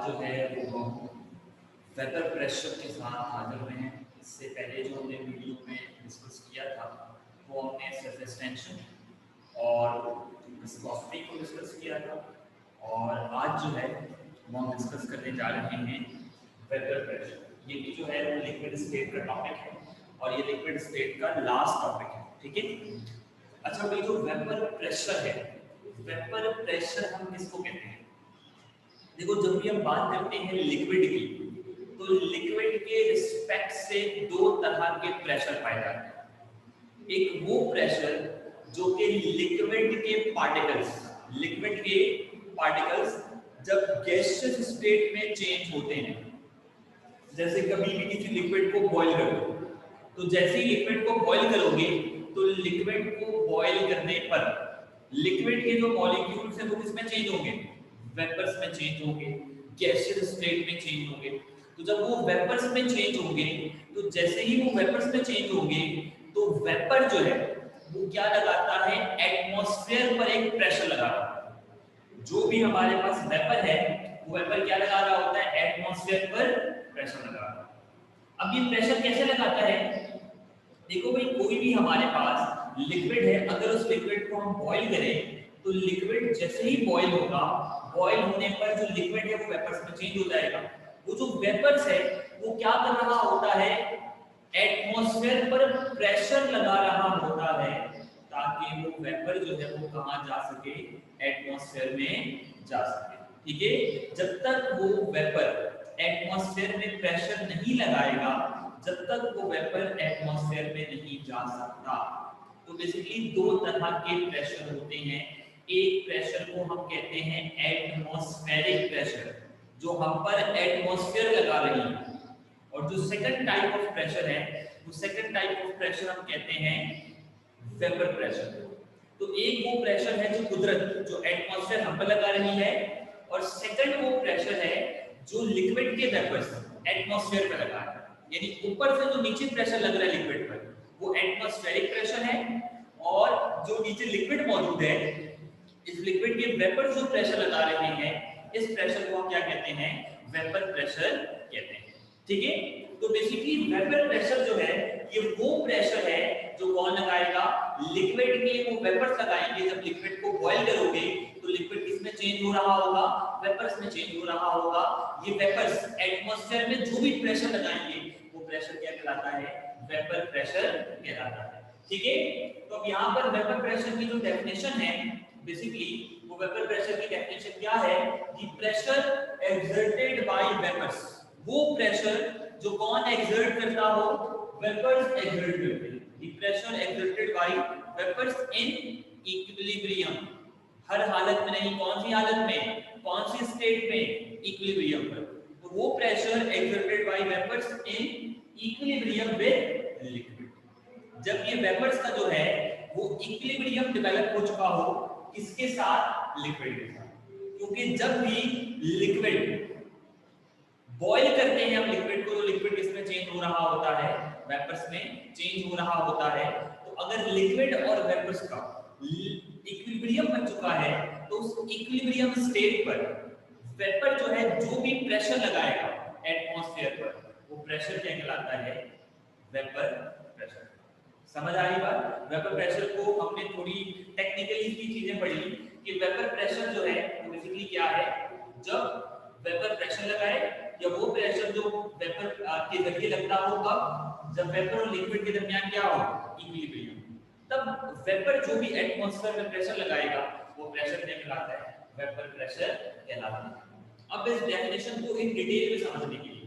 आज जो है वो वेपर प्रेशर के साथ हाजिर हुए हैं। इससे पहले जो हमने वीडियो में डिस्कस किया था वो हमने सरफेस टेंशन और विस्कोसिटी को डिस्कस किया था, और आज जो है वो हम डिस्कस करने जा रहे हैं वेपर प्रेशर। ये भी जो है वो लिक्विड स्टेट का टॉपिक है और ये लिक्विड स्टेट का लास्ट टॉपिक है, ठीक है। अच्छा, भाई जो वेपर प्रेशर है, वेपर प्रेशर हम किसको कहते हैं? देखो, जब भी हम बात करते हैं लिक्विड की, तो लिक्विड के रिस्पेक्ट से दो तरह के प्रेशर पाए जाते हैं। एक वो प्रेशर जो कि लिक्विड के पार्टिकल्स जब गैसियस स्टेट में चेंज होते हैं, जैसे कभी भी किसी लिक्विड को बॉईल करो, तो जैसे ही लिक्विड को बॉईल करोगे तो लिक्विड को बॉईल करने पर लिक्विड के जो मॉलिक्यूल्स हैं वो किसमें चेंज होंगे? वेपर्स में चेंज होंगे, गैसियस स्टेट में चेंज होंगे। तो जब वो वेपर्स में चेंज होंगे, तो जैसे ही वो वेपर्स में चेंज होंगे तो वेपर जो है वो क्या लगाता है? एटमॉस्फेयर पर एक प्रेशर लगा रहा है। जो भी हमारे पास वेपर है वो वेपर क्या लगा रहा होता है? एटमॉस्फेयर पर प्रेशर लगा रहा है। अब ये प्रेशर कैसे लगाता है? देखो भाई, कोई भी हमारे पास लिक्विड है, अगर उस लिक्विड को हम बॉईल करें तो लिक्विड जैसे ही बॉईल होगा, बॉईल होने पर जो लिक्विड है वो वेपर्स में चेंज हो जाएगा। वो जो वेपर्स है वो क्या कर रहा होता है? एटमॉस्फेयर पर प्रेशर लगा रहा होता है ताकि वो वेपर जो है वो कहां जा सके? एटमॉस्फेयर में जा सके, ठीक है। जब तक वो वेपर एटमॉस्फेयर में प्रेशर नहीं लगाएगा, जब तक वो वेपर एटमॉस्फेयर में नहीं जा सकता। तो बेसिकली दो तरह के प्रेशर होते हैं। एक प्रेशर को हम कहते हैं एटमॉस्फेरिक प्रेशर, जो हम पर एटमॉस्फेयर लगा रही है, और जो सेकंड टाइप ऑफ प्रेशर है वो सेकंड टाइप ऑफ प्रेशर हम कहते हैं वेपर प्रेशर। तो एक वो प्रेशर है जो कुदरत, जो एटमॉस्फेयर हम पर लगा रही है, और सेकंड वो प्रेशर है जो लिक्विड के वेपर्स एटमॉस्फेयर पर लगा रहा है। यानी ऊपर से जो नीचे प्रेशर लग रहा है लिक्विड पर वो एटमॉस्फेरिक प्रेशर है, और जो नीचे लिक्विड मौजूद है, इस लिक्विड के वेपर जो प्रेशर लगा रहे हैं, इस प्रेशर को हम क्या कहते हैं? वेपर प्रेशर कहते हैं, ठीक है। तो बेसिकली वेपर प्रेशर जो है ये वो प्रेशर है जो कौन लगाएगा? लिक्विड के वो वेपर्स लगाएंगे। जब लिक्विड को बॉईल करोगे तो लिक्विड किसमें चेंज हो रहा होगा? वेपर्स में चेंज हो रहा होगा। ये वेपर्स एटमॉस्फेयर में जो भी प्रेशर लगाएंगे वो प्रेशर क्या कहलाता है? वेपर प्रेशर कहलाता है, ठीक है। तो अब यहाँ पर वेपर प्रेशर की जो डेफिनेशन है, बेसिकली वो वेपर प्रेशर की डेफिनेशन क्या है? The pressure exerted by vapours, वो प्रेशर जो कौन एक्सर्ट करता हो? वेपर्स एक्सर्ट करते हैं। The pressure exerted by vapours in equilibrium, हर हालत में नहीं, कौन सी हालत में, कौन सी स्टेट में? इक्विलिब्रियम पर। तो वो pressure exerted by vapours in equilibrium with liquid. जब ये वेपर्स का जो है वो इक्विलिब्रियम डेवलप हो चुका हो, किसके साथ? लिक्विड के साथ। क्योंकि जब भी लिक्विड बॉईल करते हैं हम लिक्विड को, तो लिक्विड किसमें चेंज हो रहा होता है? वेपर्स में चेंज हो रहा होता है। तो अगर लिक्विड और वेपर्स का इक्विलिब्रियम बन चुका है, तो उस इक्विलिब्रियम स्टेट पर वेपर जो है जो भी प्रेशर लगाएगा एटमॉस्फेयर पर, वो प्रेशर क्या कहलाता है? Vapour pressure. समझ आ रही बात? वेपर प्रेशर को हमने थोड़ी टेक्निकली की चीजें पढ़ी कि वेपर प्रेशर जो है वो बेसिकली क्या है? जब वेपर प्रेशर लगाए, या वो प्रेशर जो वेपर के जरिए लगता हो, कब? जब वेपर और लिक्विड के दरमियान क्या हो? इक्विलिब्रियम। तब वेपर जो भी एटमॉस्फेयर में प्रेशर लगाएगा वो प्रेशर क्या कहलाता है? वेपर प्रेशर कहलाता है। अब इस डेफिनेशन को इन डिटेल में समझने के लिए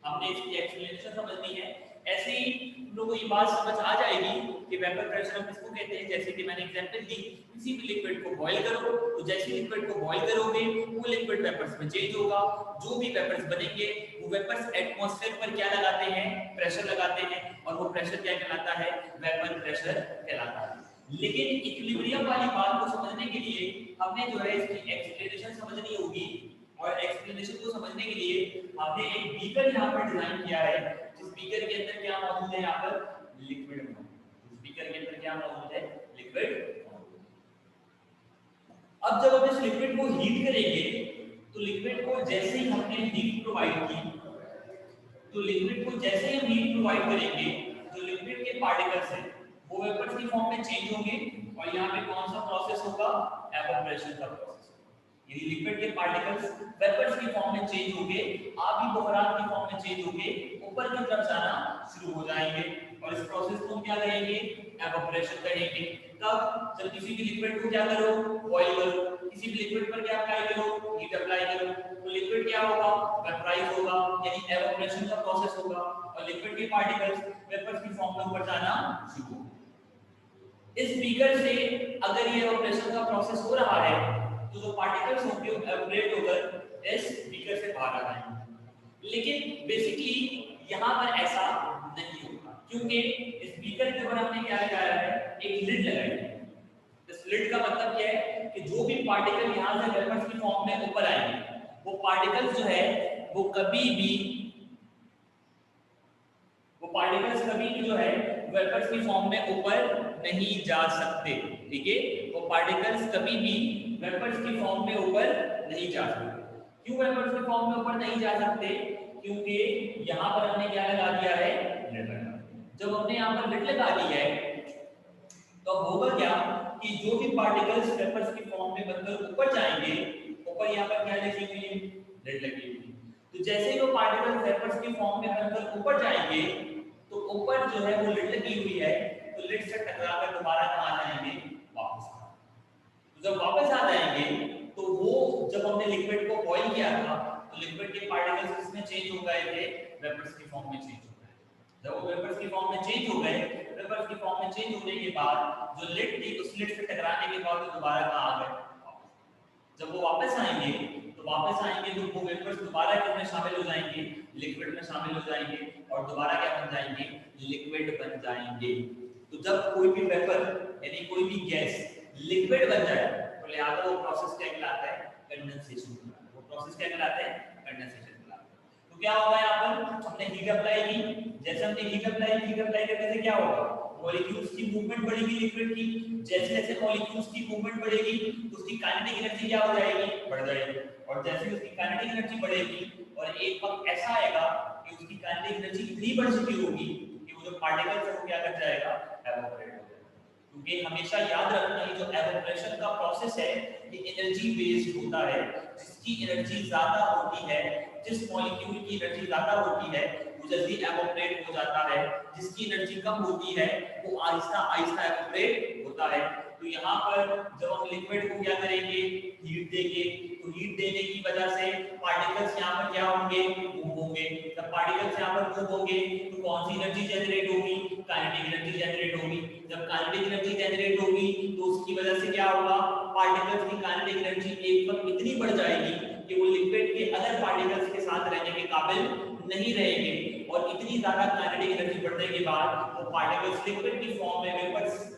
हमने इसकी एक्सप्लेनेशन समझनी है। ऐसे ही तुम लोगों को ये बात समझ आ जाएगी कि वेपर प्रेशर हम किसको कहते हैं। जैसे कि मैंने एग्जांपल दी, किसी भी लिक्विड को बॉईल करो, तो जैसे लिक्विड को बॉईल करोगे वो लिक्विड वेपर्स में चेंज होगा। जो भी वेपर्स बनेंगे वो वेपर्स एटमॉस्फेयर पर क्या लगाते हैं? प्रेशर लगाते हैं, और वो प्रेशर क्या कहलाता है? वेपर प्रेशर कहलाता है। लेकिन इक्विलिब्रियम वाली बात को समझने के लिए हमने जो है इसकी एक्सप्लेनेशन समझनी होगी, और एक्सप्लेनेशन को समझने के लिए हमने एक बीकर यहाँ पर डिजाइन किया है, जिस बीकर के अंदर क्या मौजूद है? यहाँ पर लिक्विड मौजूद। इस बीकर के अंदर क्या मौजूद है? लिक्विड मौजूद। अब जब हम इस लिक्विड को हीट करेंगे तो लिक्विड को जैसे ही हमने हीट प्रोवाइड की, तो लिक्विड को जैसे ही हम हीट प्रोवाइड करेंगे, जो लिक्विड के पार्टिकल्स हैं वो वेपर्स की फॉर्म में चेंज होंगे, और यहाँ पे कौन सा प्रोसेस होगा, एवापोरेशन का प्रोसेस। यदि लिक्विड के पार्टिकल्स वेपर्स की फॉर्म में चेंज होंगे, आबी बखरात की फॉर्म में चेंज होंगे, ऊपर की तरफ जाना शुरू हो जाएंगे, और इस प्रोसेस को हम क्या कहेंगे, एवापोरेशन कहेंगे। तब जब किसी भी लिक्विड को क्या करो, बॉईल करो, किसी भी लिक्विड पर क्या अप्लाई करो, हीट अप्लाई करो, तो लिक्विड क्या होगा, वेपराइज होगा, यानी एवापोरेशन का प्रोसेस होगा, और लिक्विड के पार्टिकल्स वेपर्स की फॉर्म में ऊपर जाना शुरू होगा। इस बीकर से अगर ये एवापोरेशन का प्रोसेस हो रहा है, तो जो पार्टिकल्स होंगे वो एवापोरेट होकर इस बीकर से बाहर आ जाएंगे। लेकिन बेसिकली यहाँ पर ऐसा नहीं होगा, क्योंकि इस बीकर के ऊपर हमने क्या लगाया है, एक लिड लगाई है। इस लिड का मतलब क्या है कि जो भी पार्टिकल यहाँ से वेपर्स की फॉर्म में ऊपर आएंगे, वो पार्टिकल्स जो है वो कभी भी जो है वेपर्स की फॉर्म में ऊपर नहीं जा सकते। ठीक है, वो पार्टिकल्स कभी भी वेपर्स की फॉर्म में ऊपर नहीं जा सकते। क्यों वेपर्स की फॉर्म में ऊपर नहीं जा सकते, क्योंकि यहाँ पर हमने क्या लगा दिया है, लिड लगा। जब हमने यहाँ पर लिड लगा दी है, तो होगा क्या कि जो भी पार्टिकल्स वेपर्स की फॉर्म में बनकर ऊपर जाएंगे, ऊपर यहाँ पर क्या लगी हुई है, लिड लगी हुई है। तो जैसे ही वो पार्टिकल्स वेपर्स की फॉर्म में बनकर ऊपर जाएंगे, तो ऊपर जो है वो लिड लगी हुई है, तो लिड से टकराकर दोबारा कहाँ जाएंगे, वापस। तो जब वापस आ जाएंगे, तो वो जब हमने लिक्विड को बॉईल किया था, तो लिक्विड के पार्टिकल्स किसमें चेंज हो गए थे, वेपर्स की फॉर्म में चेंज हो गए। जब वो वेपर्स की फॉर्म में चेंज हो गए, वेपर्स की फॉर्म में चेंज होने के बाद जो लिड थी, उस लिड से टकराने के बाद वो दोबारा कहाँ आ गए, जब वो वापस आएंगे, तो वो वेपर्स दोबारा किसमें शामिल हो जाएंगे, लिक्विड में शामिल हो जाएंगे, और दोबारा क्या बन जाएंगे, लिक्विड बन जाएंगे। तो जब कोई भी वेपर यानी कोई भी गैस लिक्विड बन जाए, तो लिहाजा वो प्रोसेस क्या कहलाता है, कंडेंसेशन। वो प्रोसेस क्या कहलाता है, कंडेंसेशन कहलाता है। तो क्या होगा, यहाँ पर हमने हीट अप्लाई की, जैसे हमने हीट अप्लाई करने से क्या होगा, मॉलिक्यूल्स की मूवमेंट बढ़ेगी लिक्विड की। जैसे जैसे मॉलिक्यूल्स की मूवमेंट बढ़ेगी, तो उसकी काइनेटिक एनर्जी क्या हो जाएगी, बढ़ जाएगी, और जैसे उसकी काइनेटिक एनर्जी बढ़ेगी, और एक वक्त ऐसा आएगा कि उसकी काइनेटिक एनर्जी इतनी बढ़ चुकी होगी कि वो जो पार्टिकल्स है वो क्या कर जाएगा, एवापोरेट हो जाएगा। क्योंकि हमेशा याद रखना, ये जो एवापोरेशन का प्रोसेस है, ये एनर्जी बेस्ड होता है। जिसकी एनर्जी ज्यादा होती है, जिस मॉलिक्यूल की एनर्जी ज्यादा होती है, वो जल्दी एवापोरेट हो जाता है। जिसकी एनर्जी कम होती है, वो आहिस्ता आहिस्ता एवापोरेट होता है। तो यहाँ पर जब हम लिक्विड को क्या करेंगे, हीट देंगे, तो हीट देने की वजह से पार्टिकल्स यहाँ पर क्या होंगे, मूव होंगे। जब पार्टिकल्स यहाँ पर मूव होंगे, तो कौन सी एनर्जी जनरेट होगी, काइनेटिक एनर्जी जनरेट होगी। जब काइनेटिक एनर्जी जनरेट होगी, तो उसकी वजह से क्या होगा, पार्टिकल्स की काइनेटिक एनर्जी एक वक्त इतनी बढ़ जाएगी कि वो लिक्विड के अदर पार्टिकल्स के साथ रहने के काबिल नहीं रहेंगे, और इतनी ज्यादा काइनेटिक एनर्जी बढ़ने के बाद वो पार्टिकल्स लिक्विड की फॉर्म में वेपर्स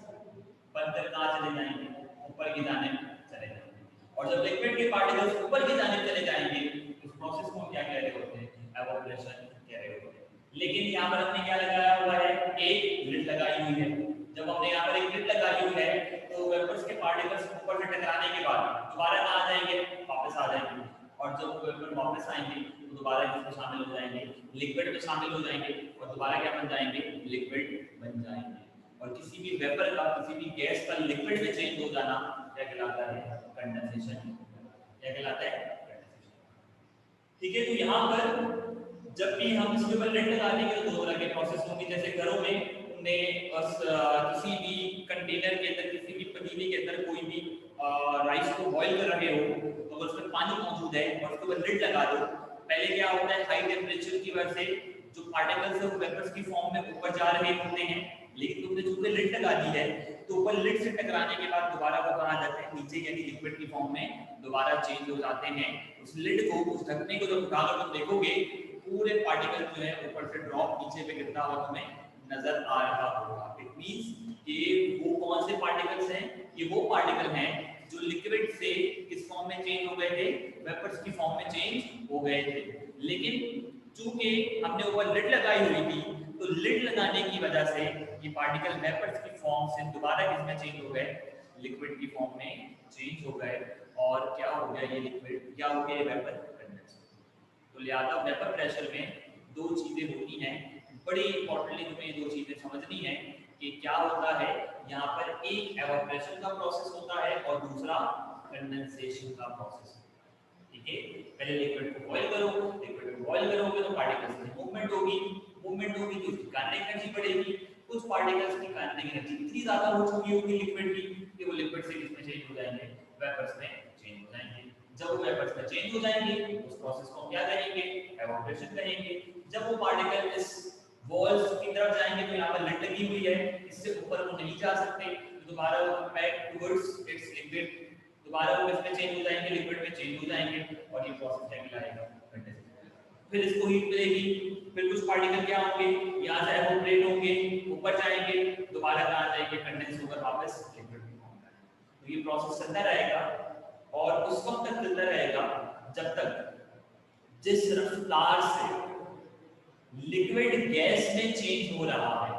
बनकर कहाँ चले जाएंगे, ऊपर की जानिब चले जाएंगे। और जब लिक्विड के पार्टिकल्स ऊपर की जानिब चले जाएंगे, उस प्रोसेस को क्या कह रहे होते हैं, एवापोरेशन कह रहे होते हैं। लेकिन यहाँ पर हमने क्या लगाया हुआ है, एक लिड लगाई हुई है। जब हमने यहाँ पर एक लिड लगाई हुई है, तो वेपर्स के पार्टिकल्स ऊपर से टकराने के बाद दोबारा कहाँ जाएंगे, वापस आ जाएंगे, और जब वो वेपर वापस आएंगे, तो दोबारा किसमें शामिल हो जाएंगे, लिक्विड में शामिल हो जाएंगे, और दोबारा क्या बन जाएंगे, लिक्विड बन जाएंगे। और किसी भी वेपर का, किसी भी गैस का लिक्विड में चेंज हो जाना क्या कहलाता है, कंडेंसेशन। क्या कहलाता है, कंडेंसेशन। ठीक है, तो यहाँ पर जब भी हम इसके ऊपर लिड लगा देंगे, तो दो तरह के प्रोसेस होंगे। जैसे घरों में हमने किसी भी कंटेनर के अंदर, किसी भी पतीले के अंदर कोई भी राइस को बॉईल कर रहे हो, तो अगर उसमें पानी मौजूद है और उसके ऊपर लिड लगा दो, पहले क्या होता है, हाई टेम्परेचर की वजह से जो पार्टिकल्स है वो वेपर्स की फॉर्म में ऊपर जा रहे होते हैं। लेकिन तुमने चूंकि लिड लगा दी है, तो ऊपर लिड से टकराने के बाद दोबारा वो कहाँ जाते हैं, नीचे, यानी लिक्विड की फॉर्म में दोबारा चेंज हो जाते हैं। उस लिड को, उस ढकने को जब उठाकर तुम देखोगे, पूरे पार्टिकल जो है ऊपर से ड्रॉप नीचे पे गिरता हुआ तुम्हें नजर आ रहा होगा। इट मींस कि वो कौन से पार्टिकल्स हैं, ये वो पार्टिकल हैं जो लिक्विड से किस फॉर्म में चेंज हो गए थे, वेपर्स की फॉर्म में चेंज हो गए थे। लेकिन चूंकि हमने ऊपर लिड लगाई हुई थी, तो लिड लगाने की वजह से ये पार्टिकल वेपर्स की फॉर्म से दोबारा किसमें चेंज हो गए, लिक्विड की फॉर्म में चेंज हो गए। और क्या हो गया ये लिक्विड, क्या हो गया ये वेपर कंडेंस। तो लिहाजा वेपर प्रेशर में दो चीजें होती हैं, बड़ी इंपॉर्टेंटली तुम्हें ये दो चीजें समझनी है कि क्या होता है यहाँ पर। एक एवापोरेशन का प्रोसेस होता है और दूसरा कंडेंसेशन का प्रोसेस। ठीक है, पहले लिक्विड को बॉईल करो, लिक्विड को बॉईल करोगे तो पार्टिकल्स की मूवमेंट होगी, मूवमेंट होगी तो उसकी काइनेटिक एनर्जी बढ़ेगी। कुछ पार्टिकल्स की काइनेटिक एनर्जी इतनी ज्यादा हो चुकी होगी लिक्विड की कि वो लिक्विड से किसमें चेंज हो जाएंगे, वेपर्स में चेंज हो जाएंगे। जब वो वेपर्स में चेंज हो जाएंगे उस प्रोसेस को क्या कहेंगे, एवापोरेशन कहेंगे। जब वो पार्टिकल इस वॉल्स की तरफ जाएंगे तो यहाँ पर लिड लगी हुई है, इससे ऊपर वो नहीं जा सकते, तो दोबारा वो बैक टुवर्ड्स इट्स लिक्विड, दोबारा वो इसमें चेंज हो जाएंगे, लिक्विड में चेंज हो जाएंगे और ये प्रोसेस क्या कहलाएगा, कंडेंसेशन। फिर इसको हीट मिलेगी, फिर कुछ पार्टिकल क्या होंगे, यहाँ से एवापोरेट होंगे, ऊपर जाएंगे, दोबारा कहाँ जाएंगे, कंडेंस होकर वापस लिक्विड में फॉर्म करेंगे। तो ये प्रोसेस चलता रहेगा और उस वक्त तक चलता रहेगा जब तक जिस रफ्तार से लिक्विड गैस में चेंज हो रहा है,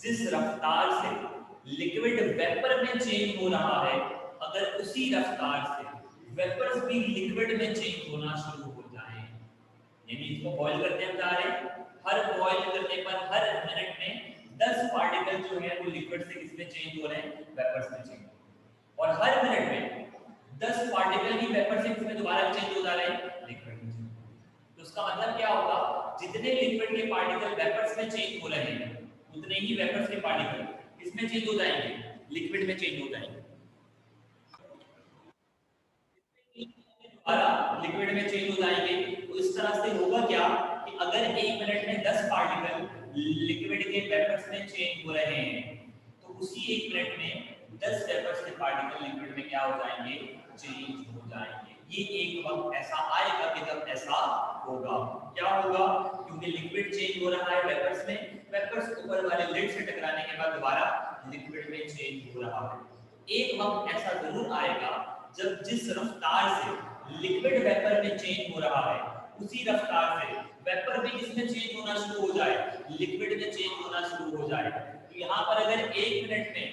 जिस रफ्तार से लिक्विड वेपर में चेंज हो रहा है, अगर उसी रफ्तार से वेपर्स भी लिक्विड में चेंज होना शुरू हो जाए, यानी इसको बॉईल करते हम जा रहे हैं, हर बॉईल करने पर हर मिनट में 10 पार्टिकल जो है वो लिक्विड से किसमें चेंज हो रहे हैं, वेपर्स में चेंज, और हर मिनट में 10 पार्टिकल ही वेपर से किसमें दोबारा चेंज हो जा रहे हैं, लिक्विड में। तो उसका मतलब क्या होगा, जितने लिक्विड के पार्टिकल वेपर्स में चेंज हो रहे हैं उतने ही वेपर्स के पार्टिकल किसमें चेंज हो जाएंगे, लिक्विड में चेंज हो जाएंगे, लिक्विड में चेंज हो जाएंगे। तो इस तरह से होगा क्या कि अगर एक मिनट में 10 पार्टिकल लिक्विड के वेपर्स में चेंज हो रहे हैं तो उसी एक मिनट में 10 वेपर्स के पार्टिकल लिक्विड में क्या हो जाएंगे, चेंज हो जाएंगे। ये एक वक्त ऐसा आएगा कि जब ऐसा होगा, क्या होगा, क्योंकि लिक्विड चेंज हो रहा है वेपर्स में, वेपर्स ऊपर वाले लिड से टकराने के बाद दोबारा लिक्विड में चेंज हो रहा है। एक वक्त ऐसा जरूर आएगा जब जिस रफ्तार से लिक्विड वेपर में चेंज हो रहा है उसी रफ्तार से वेपर भी किसमें चेंज होना शुरू हो जाए, लिक्विड में चेंज होना शुरू हो जाए। तो यहाँ पर अगर एक मिनट में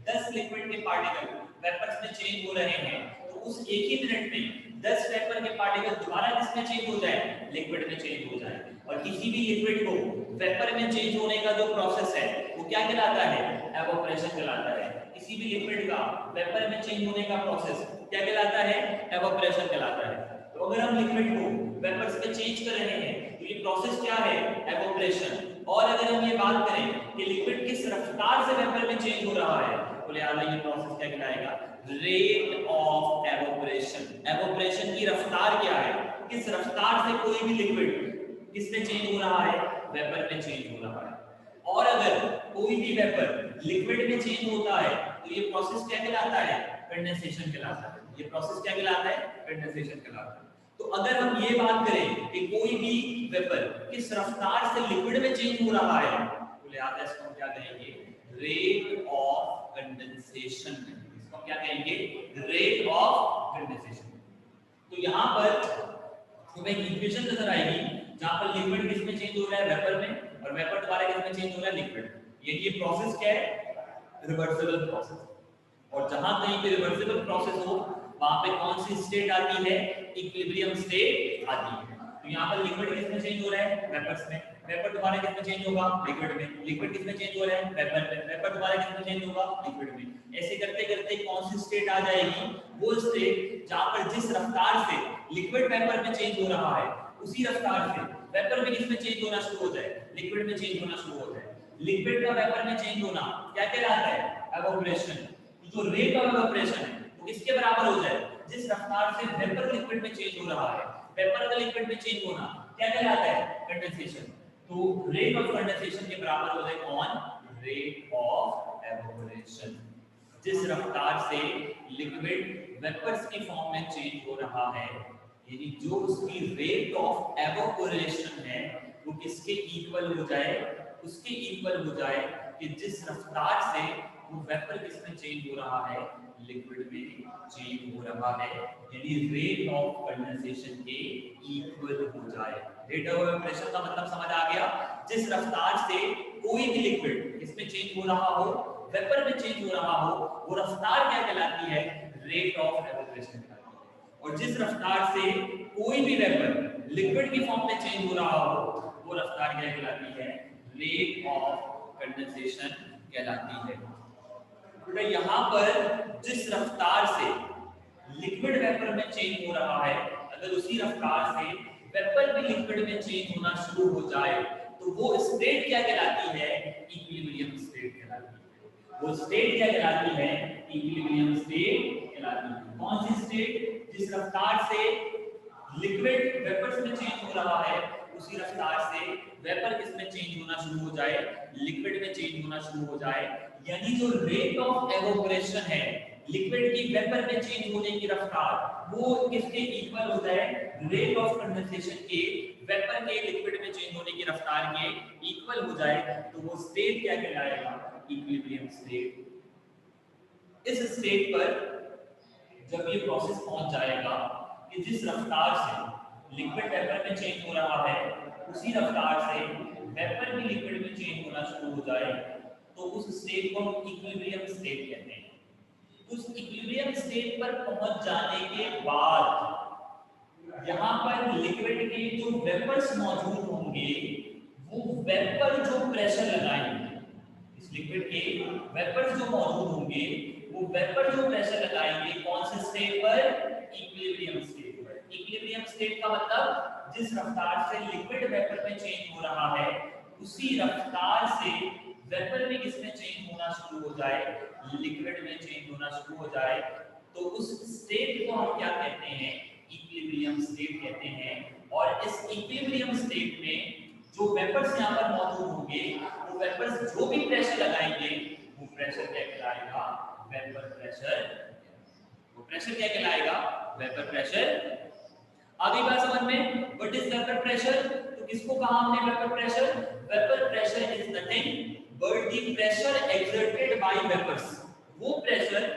10 लिक्विड के पार्टिकल वेपर्स में चेंज हो रहे हैं तो उस एक ही मिनट में 10 वेपर के पार्टिकल दोबारा किसमें चेंज हो जाए, लिक्विड में चेंज हो जाए। और किसी भी लिक्विड को वेपर में चेंज होने का जो प्रोसेस है वो क्या कहलाता है, एवापोरेशन कहलाता है। किसी भी लिक्विड का वेपर में चेंज होने का प्रोसेस क्या कहलाता है, एवापोरेशन कहलाता है। तो अगर हम लिक्विड को वेपर्स में चेंज कर रहे हैं तो ये प्रोसेस क्या है, एवापोरेशन। और अगर हम ये बात करें कि लिक्विड किस रफ्तार से वेपर में चेंज हो रहा है तो लिहाजा ये प्रोसेस क्या कहलाएगा, रेट ऑफ एवापोरेशन। एवापोरेशन की रफ्तार क्या है, किस रफ्तार से कोई भी लिक्विड किसमें चेंज हो रहा है, वेपर में चेंज हो रहा है। और अगर कोई भी वेपर लिक्विड में चेंज होता है तो ये प्रोसेस क्या कहलाता है, कंडेंसेशन कहलाता है। ये प्रोसेस क्या कहलाता है, कंडेंसेशन कहलाता है। तो अगर हम ये बात करें कि कोई भी वेपर किस रफ्तार से लिक्विड में चेंज हो रहा है तो लिहाजा इसको हम क्या कहेंगे, रेट ऑफ कंडेंसेशन। इसको हम क्या कहेंगे, रेट ऑफ कंडेंसेशन। तो यहाँ पर तुम्हें एक इक्वेशन नजर आएगी जहाँ पर लिक्विड किसमें चेंज हो रहा है, वेपर में, और वेपर दोबारा किसमें चेंज हो रहा है, लिक्विड। ये प्रोसेस क्या है, रिवर्सिबल प्रोसेस। और जहां कहीं पे रिवर्सिबल प्रोसेस हो वहां पे कौन सी स्टेट आती है, इक्विलिब्रियम स्टेट आती है। तो यहाँ पर लिक्विड किसमें चेंज हो रहा है, वेपर्स में, वेपर दोबारा किसमें चेंज होगा, लिक्विड में, लिक्विड किसमें चेंज हो रहा है, वेपर में, वेपर दोबारा किसमें चेंज होगा, लिक्विड में। ऐसे करते करते कौन सी स्टेट आ जाएगी, वो स्टेट जहां पर जिस रफ्तार से लिक्विड वेपर में चेंज हो रहा है उसी रफ्तार से वेपर में किसमें चेंज होना शुरू हो जाए, लिक्विड में चेंज होना शुरू हो जाए। लिक्विड का वेपर में चेंज होना क्या कहलाता है, एवापोरेशन। जो रेट ऑफ एवापोरेशन है वो किसके बराबर हो जाए, जिस रफ्तार से वेपर लिक्विड में चेंज हो रहा है, वेपर का लिक्विड में चेंज होना क्या कहलाता है, कंडेंसेशन। तो रेट ऑफ कंडेंसेशन के बराबर हो जाए कौन, रेट ऑफ एवापोरेशन। जिस रफ्तार से लिक्विड वेपर्स के फॉर्म में चेंज हो रहा है, यानी जो उसकी रेट ऑफ एवापोरेशन है वो किसके इक्वल हो जाए, उसके इक्वल हो जाए कि जिस रफ्तार से वो वेपर किसमें चेंज हो रहा है, लिक्विड में चेंज हो रहा है, यानी रेट ऑफ कंडेंसेशन के इक्वल हो जाए। रेट ऑफ एवापोरेशन का मतलब समझ आ गया, जिस रफ्तार से कोई भी लिक्विड किसमें चेंज हो रहा हो, वेपर में चेंज हो रहा हो, वो रफ्तार क्या कहलाती है, रेट ऑफ एवापोरेशन। और जिस रफ्तार से कोई भी वेपर लिक्विड की फॉर्म में चेंज हो रहा हो वो रफ्तार क्या कहलाती है? रेट ऑफ कंडेंसेशन कहलाती है। तो यहाँ पर जिस रफ्तार से लिक्विड वेपर में चेंज हो रहा है, अगर उसी रफ्तार से वेपर भी लिक्विड में चेंज होना शुरू हो जाए तो वो स्टेट क्या कहलाती है? इक्विलिब्रियम स्टेट कहलाती है। वो स्टेट क्या कहलाती है? इक्विलिब्रियम स्टेट कहलाती है। कौन सी स्टेट? जिस रफ्तार से लिक्विड वेपर्स में चेंज हो रहा है उसी रफ्तार से वेपर किसमें चेंज होना शुरू हो जाए? लिक्विड में चेंज होना शुरू हो जाए। यानी जो रेट ऑफ एवोपरेशन है लिक्विड की वेपर में चेंज होने की रफ्तार, वो किसके इक्वल हो जाए? रेट ऑफ कंडेंसेशन के वेपर के लिक्विड में चेंज होने की रफ्तार के इक्वल हो जाए तो वो स्टेट क्या कहलाएगा? Equilibrium state. इस स्टेट पर जब ये प्रोसेस पहुंच जाएगा कि जिस रफ्तार से लिक्विड वेपर में चेंज हो रहा है उसी रफ्तार से वेपर भी लिक्विड में चेंज होना शुरू हो जाए तो उस स्टेट को हम इक्विलिब्रियम स्टेट कहते हैं। उस इक्विलिब्रियम स्टेट पर पहुंच जाने के बाद यहाँ पर लिक्विड के जो वेपर्स मौजूद होंगे वो वेपर जो प्रेशर लगाएंगे, इस लिक्विड के वेपर्स जो मौजूद होंगे वो वेपर जो प्रेशर लगाएंगे कौन से स्टेट पर? इक्विलिब्रियम स्टेट पर। इक्विलिब्रियम स्टेट का मतलब जिस रफ्तार से लिक्विड वेपर में चेंज हो रहा है उसी रफ्तार से वेपर में किसमें चेंज होना शुरू हो जाए? लिक्विड में चेंज होना शुरू हो जाए तो उस स्टेट को हम क्या कहते हैं? इक्विलिब्रियम स्टेट कहते हैं। और इस इक्विलिब्रियम स्टेट में जो वेपर्स यहाँ पर मौजूद होंगे वो वेपर्स जो भी प्रेशर लगाएंगे वो प्रेशर क्या कहलाएगा? Vapour pressure. वो प्रेशर क्या कहलाएगा? Vapour pressure. आगे बात समझ में? What is vapour pressure? तो किसको कहा हमने vapour pressure? Vapour pressure is nothing but the pressure exerted by vapours. वो प्रेशर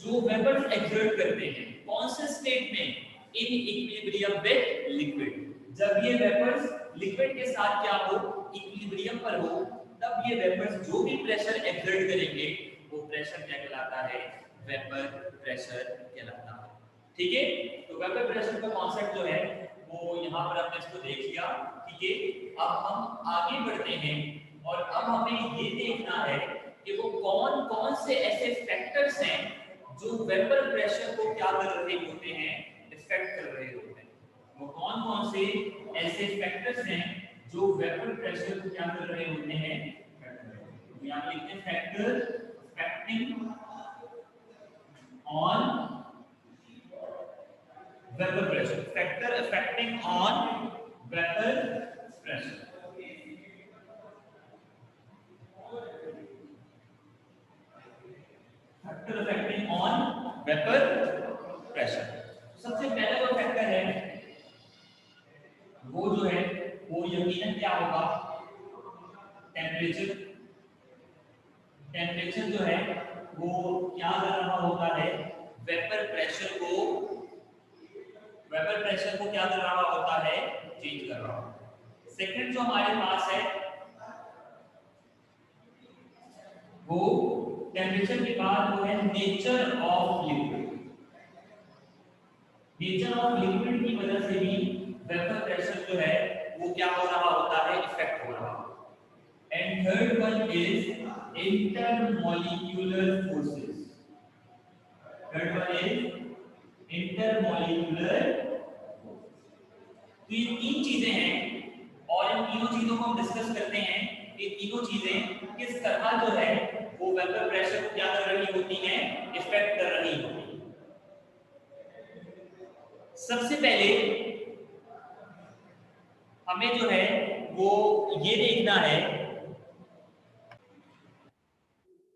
जो वेपर्स एक्सर्ट करते हैं कौन से स्टेट में? In equilibrium with liquid. जब ये वेपर्स लिक्विड के साथ क्या हो? इक्विलिब्रियम पर हो, तब ये वेपर्स जो भी प्रेशर एक्सर्ट करेंगे वो प्रेशर क्या कहलाता है? वेपर प्रेशर कहलाता है। ठीक है, तो वेपर प्रेशर का कॉन्सेप्ट जो है वो यहाँ पर हमने इसको देख लिया। ठीक है, अब हम आगे बढ़ते हैं और अब हमें ये देखना है कि वो कौन कौन से ऐसे फैक्टर्स हैं जो वेपर प्रेशर को क्या कर रहे होते हैं? इफेक्ट कर रहे होते हैं। वो कौन कौन से ऐसे फैक्टर्स हैं जो वेपर प्रेशर को क्या कर रहे होते हैं? तो यहाँ लिखते हैं factor affecting on vapour pressure. Factor affecting on vapour pressure. Factor affecting on vapour pressure. सबसे पहला जो फैक्टर है वो जो है वो यकीनन क्या होगा? टेम्परेचर। टेम्परेचर जो है वो क्या कर रहा होता है? वेपर प्रेशर को क्या कर रहा होता है? चेंज कर रहा होता है। सेकंड जो हमारे पास है वो टेम्परेचर के बाद वो है nature of liquid. Nature of liquid की वजह से भी वेपर प्रेशर जो है वो क्या हो रहा होता है? इफेक्ट हो रहा होता है। And third one is intermolecular forces. Third one is intermolecular. तो ये तीन चीजें हैं और इन तीनों चीजों को हम डिस्कस करते हैं। ये तीनों चीजें किस तरह जो है वो वेपर प्रेशर को क्या कर रही होती हैं? इफेक्ट कर रही होती हैं। सबसे पहले हमें जो है वो ये देखना है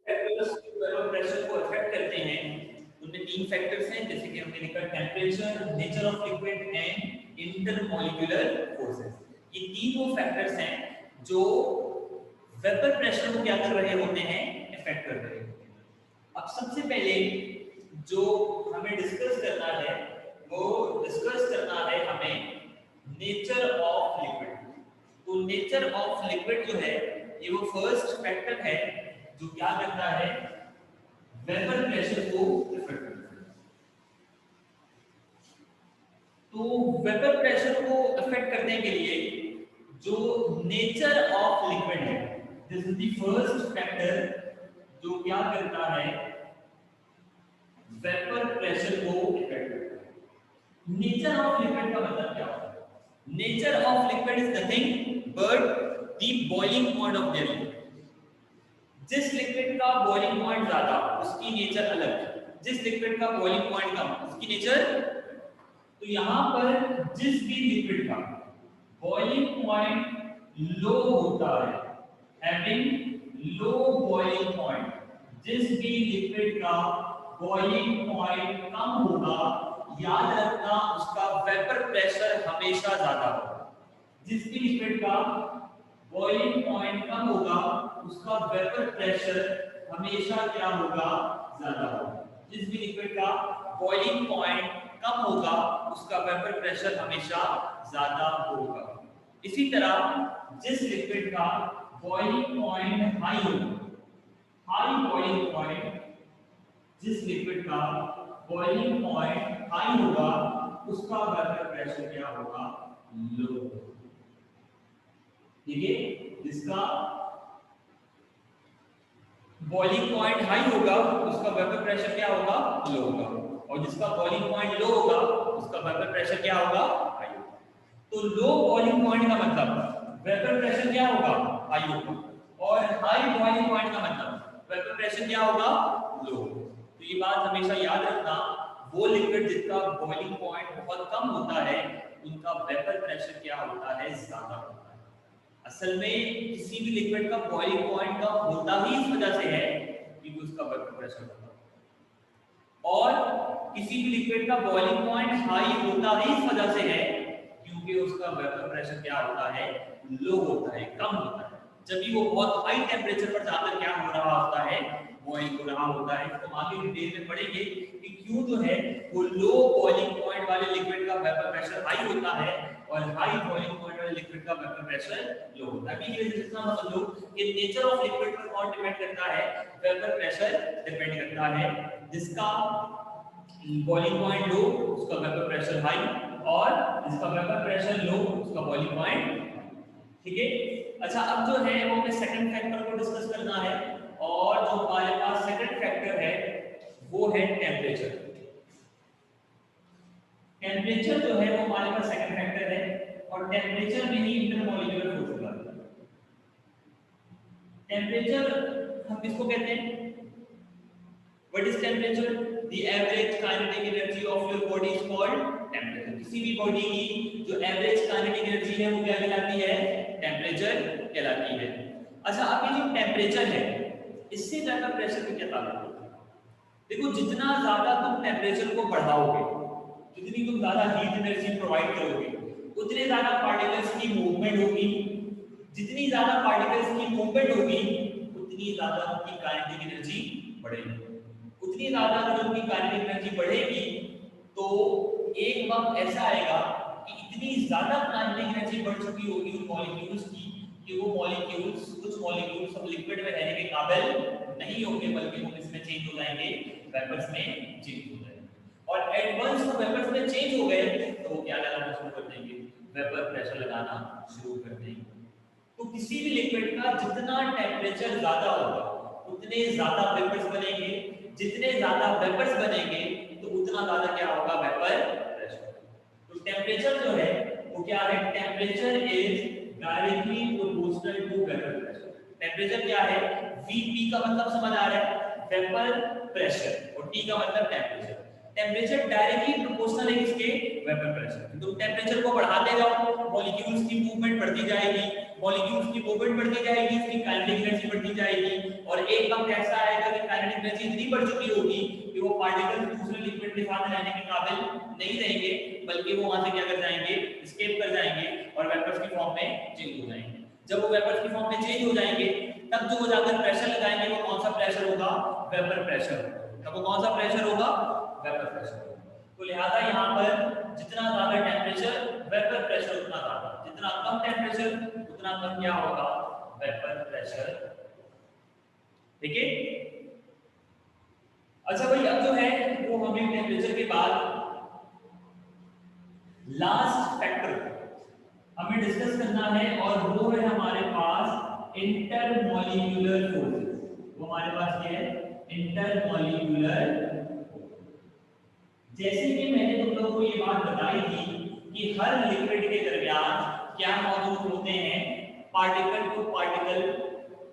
वेपर प्रेशर को इफेक्ट करते हैं। उनमें तीन फैक्टर्स हैं जैसे कि हमने लिखा temperature, nature of liquid and intermolecular forces. ये तीन वो फैक्टर्स हैं जो वेपर प्रेशर को क्या कर रहे होते हैं? इफेक्ट कर रहे होते हैं। अब सबसे पहले जो हमें डिस्कस करना है वो डिस्कस करना है हमें नेचर ऑफ लिक्विड। तो नेचर ऑफ लिक्विड जो है ये वो फर्स्ट फैक्टर है जो क्या करता है? वेपर प्रेशर को इफेक्ट करता है। तो वेपर प्रेशर को अफेक्ट करने के लिए जो नेचर ऑफ लिक्विड है, this is the first factor जो क्या करता है, वेपर प्रेशर को इफेक्ट करता है। नेचर ऑफ लिक्विड का मतलब क्या होता है? Nature of liquid is nothing but the boiling point of their liquid. जिस लिक्विड का बॉइलिंग पॉइंट ज्यादा उसकी नेचर अलग, जिस लिक्विड का बॉइलिंग पॉइंट कम उसकी नेचर। तो यहां पर जिस भी लिक्विड का बॉइलिंग पॉइंट लो होता है, हैविंग लो बॉइलिंग पॉइंट, जिस भी लिक्विड का बॉइलिंग पॉइंट कम होगा, याद रखना उसका वेपर प्रेशर हमेशा ज्यादा होगा। जिस भी लिक्विड का बॉइलिंग पॉइंट कम होगा उसका वेपर प्रेशर हमेशा क्या होगा, ज्यादा होगा। जिस भी लिक्विड का बॉइलिंग पॉइंट कम होगा उसका वेपर प्रेशर हमेशा ज्यादा होगा। इसी तरह जिस लिक्विड का बॉइलिंग पॉइंट हाई होगा, हाई बॉइलिंग पॉइंट, जिस लिक्विड का बॉइलिंग पॉइंट हाई होगा उसका वेपर प्रेशर क्या होगा, लो। ठीक है, जिसका बॉइलिंग पॉइंट हाई होगा उसका वेपर प्रेशर क्या होगा, लो होगा, और जिसका बॉइलिंग पॉइंट लो होगा उसका वेपर प्रेशर क्या होगा, हाई होगा। तो लो बॉइलिंग पॉइंट का मतलब वेपर प्रेशर क्या होगा, हाई होगा, और हाई बॉइलिंग पॉइंट का मतलब वेपर प्रेशर क्या होगा, लो। तो ये बात हमेशा याद रखना, वो लिक्विड जिसका बॉइलिंग पॉइंट बहुत कम होता है उनका वेपर प्रेशर क्या होता है, ज्यादा होता है। असल में किसी भी लिक्विड का बॉइलिंग पॉइंट कम होता ही इस वजह से है क्योंकि उसका वेपर प्रेशर होता है, और किसी भी लिक्विड का बॉइलिंग पॉइंट हाई होता ही इस वजह से है क्योंकि उसका वेपर प्रेशर क्या होता है, लो होता है, कम होता है। जब भी वो बहुत हाई टेम्परेचर पर जाकर क्या हो रहा होता है, बॉइल हो रहा होता है। तो आगे डिटेल में पढ़ेंगे कि क्यों जो है वो लो बॉइलिंग पॉइंट वाले लिक्विड का वेपर प्रेशर हाई होता है और हाई बॉइलिंग पॉइंट वाले लिक्विड का वेपर प्रेशर लो होता है। अभी ये जितना समझ लो कि नेचर ऑफ लिक्विड पर कौन डिपेंड करता है, वेपर प्रेशर डिपेंड करता है। जिसका बॉइलिंग पॉइंट लो उसका वेपर प्रेशर हाई, और जिसका वेपर प्रेशर लो उसका बॉइलिंग पॉइंट। ठीक है, अच्छा अब जो है वो हमें सेकंड फैक्टर को डिस्कस करना है, और जो हमारे पास सेकंड फैक्टर है वो है टेम्परेचर। टेम्परेचर जो है वो हमारे पास सेकंड फैक्टर है, और टेम्परेचर में ही इंटरमॉलिक्यूलर फोर्स होता है। टेम्परेचर हम किसको कहते हैं, what is temperature, the average kinetic energy of your body is called temperature. किसी भी बॉडी की जो एवरेज काइनेटिक एनर्जी है वो क्या कहलाती है, टेम्परेचर कहलाती है। अच्छा अब ये जो टेम्परेचर है इससे ज्यादा प्रेशर का क्या ताल्लुक है? देखो जितना ज्यादा तुम टेम्परेचर को बढ़ाओगे, जितनी तुम ज्यादा हीट एनर्जी प्रोवाइड करोगे, उतने ज्यादा पार्टिकल्स की मूवमेंट होगी। जितनी ज्यादा पार्टिकल्स की मूवमेंट होगी उतनी ज्यादा उनकी काइनेटिक एनर्जी बढ़ेगी। उतनी ज्यादा अगर उनकी काइनेटिक एनर्जी बढ़ेगी तो एक वक्त ऐसा आएगा कि इतनी ज्यादा काइनेटिक एनर्जी बढ़ चुकी होगी उन मॉलिक्यूल्स की कि वो मॉलिक्यूल्स, कुछ मॉलिक्यूल्स अब लिक्विड में रहने के काबिल नहीं होंगे, बल्कि वो इसमें चेंज हो जाएंगे, वेपर्स में चेंज हो जाएंगे। और एट वंस वो वेपर्स में चेंज हो गए तो वो क्या लगाना शुरू कर देंगे, वेपर प्रेशर लगाना शुरू कर देंगे। तो किसी भी लिक्विड का जितना टेम्परेचर ज्यादा होगा उतने ज्यादा वेपर्स बनेंगे, जितने ज्यादा वेपर्स बनेंगे तो उतना ज्यादा क्या होगा, वेपर प्रेशर। तो टेम्परेचर जो है वो क्या है, temperature is directly proportional to vapour pressure. Temperature क्या है, Vp का मतलब समझ आ रहा है, वेपर प्रेशर, और T का मतलब टेम्परेचर। टेम्परेचर डायरेक्टली प्रोपोर्शनल है किसके, वेपर प्रेशर। तो टेम्परेचर को बढ़ाते जाओ मॉलिक्यूल्स की मूवमेंट बढ़ती जाएगी, मॉलिक्यूल्स की मूवमेंट बढ़ती जाएगी, उसकी काइनेटिक एनर्जी बढ़ती जाएगी, और एक वक्त ऐसा आएगा कि काइनेटिक एनर्जी इतनी बढ़ चुकी होगी कि वो पार्टिकल्स दूसरे लिक्विड के साथ रहने के काबिल नहीं रहेंगे, बल्कि वो वहां से क्या कर जाएंगे, एस्केप कर जाएंगे और वेपर्स की फॉर्म में चेंज हो जाएंगे। जब वो वेपर्स की फॉर्म में चेंज हो जाएंगे तब जो वो जाकर प्रेशर लगाएंगे वो कौन सा प्रेशर होगा, वेपर प्रेशर। तब वो कौन सा प्रेशर होगा, वेपर प्रेशर। तो लिहाजा यहाँ पर जितना ज्यादा टेम्परेचर वेपर प्रेशर उतना ज्यादा, जितना कम टेम्परेचर उतना कम क्या होगा, वेपर प्रेशर। ठीक है, अच्छा भाई अब जो है वो हमें टेम्परेचर के बाद लास्ट फैक्टर हमें डिस्कस करना है और वो है हमारे पास इंटरमॉलिक्यूलर फोर्सेस। वो हमारे पास क्या है? इंटरमॉलिक्यूलर। जैसे कि मैंने तुम लोगों को ये बात बताई थी कि हर लिक्विड के दरमियान क्या मौजूद होते हैं? Particle to particle